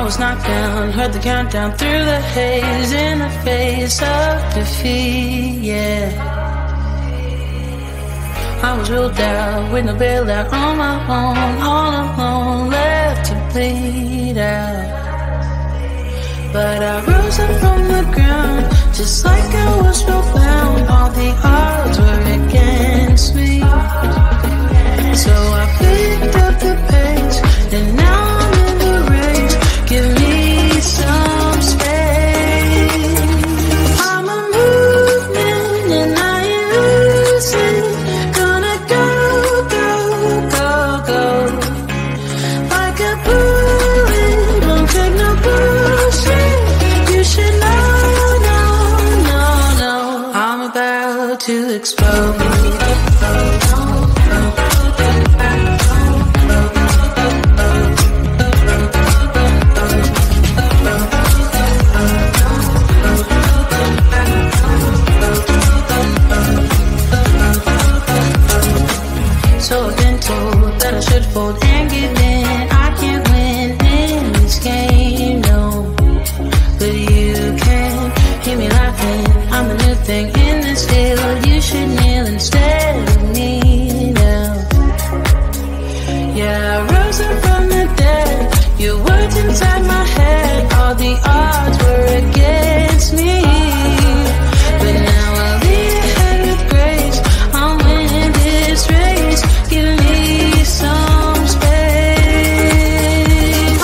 I was knocked down, heard the countdown through the haze, in the face of defeat, yeah. I was ruled out, with no bailout, on my own, all alone, left to bleed out. But I rose up from the ground, just like I was spellbound. All the odds were against me, so I picked up the pace, and now I'm in the race. Give me some space. I'm a movement and I ain't losing. Gonna go, go, go, go. Like a bullet, won't take no bullshit. You should know, no, no, no. I'm about to explode. So I've been told that I should fold and give in. I can't win in this game, no. But you can hear me laughing. I'm the new thing in this field. You should kneel instead of me now. Yeah, I rose up from the dead. Your words inside my head. All the odds were against me, but now I'll lead ahead with grace. I'm winning this race. Give me some space.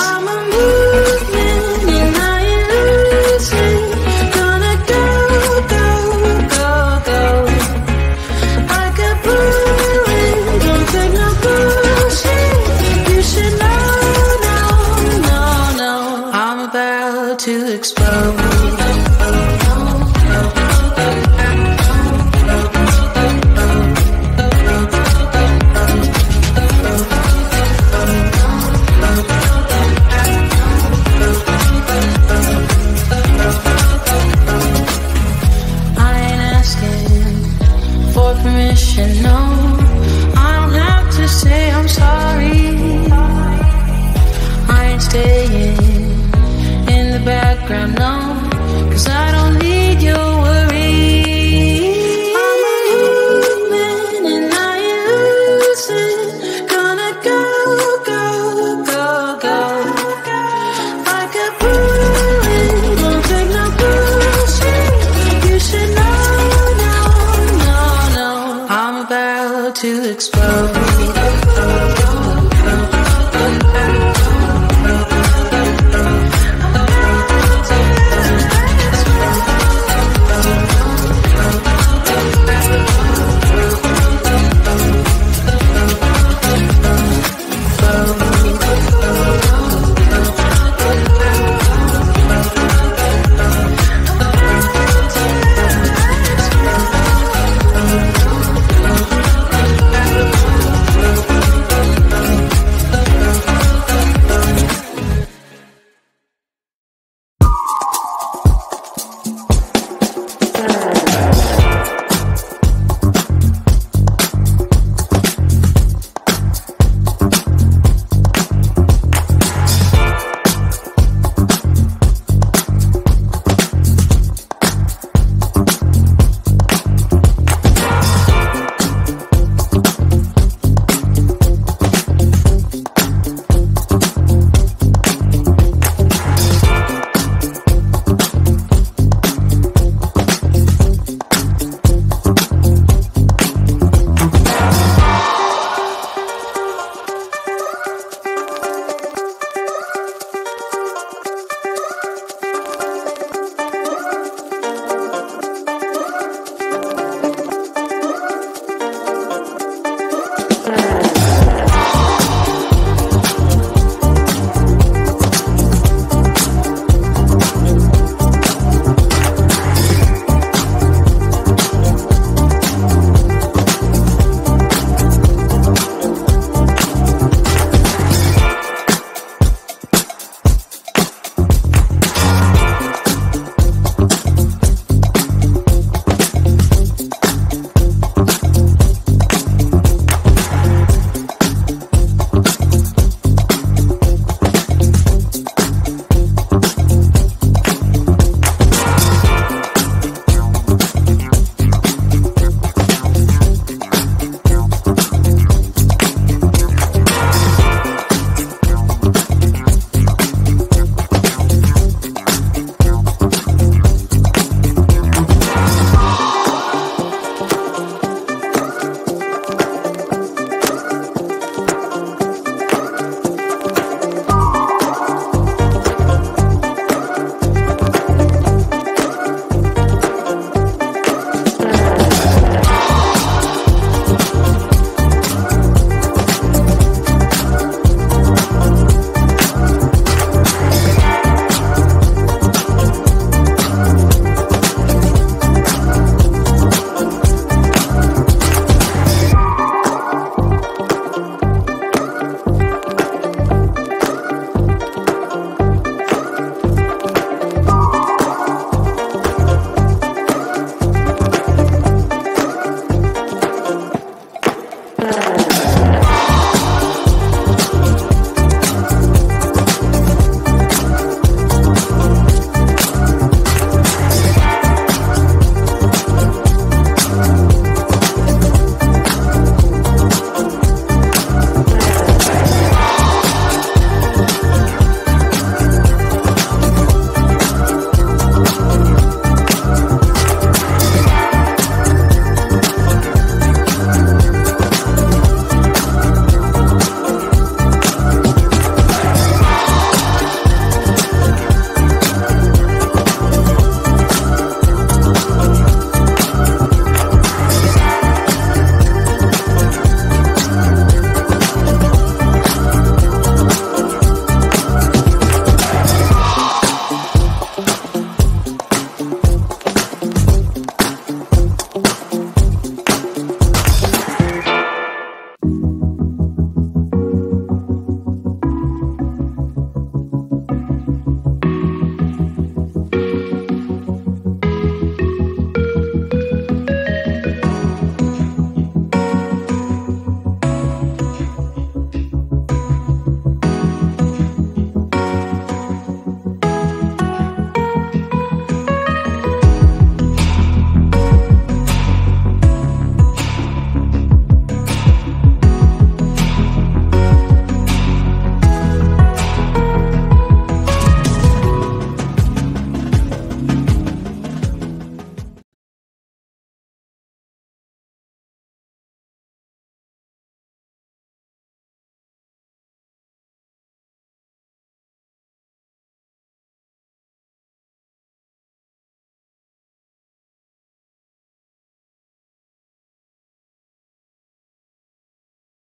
I'm a movement and I ain't losing. Gonna go, go, go, go. Like a bullet, don't take no bullshit. You should know, no, no, no. I'm about to explode. No, I don't have to say I'm sorry. I ain't staying in the background, no, 'cause I don't need your worry. I'm a movement and I ain't losing. Gonna go, go, go, go. Like a bullet, won't take no bullshit. You should know, no, no, no. I'm about to explode.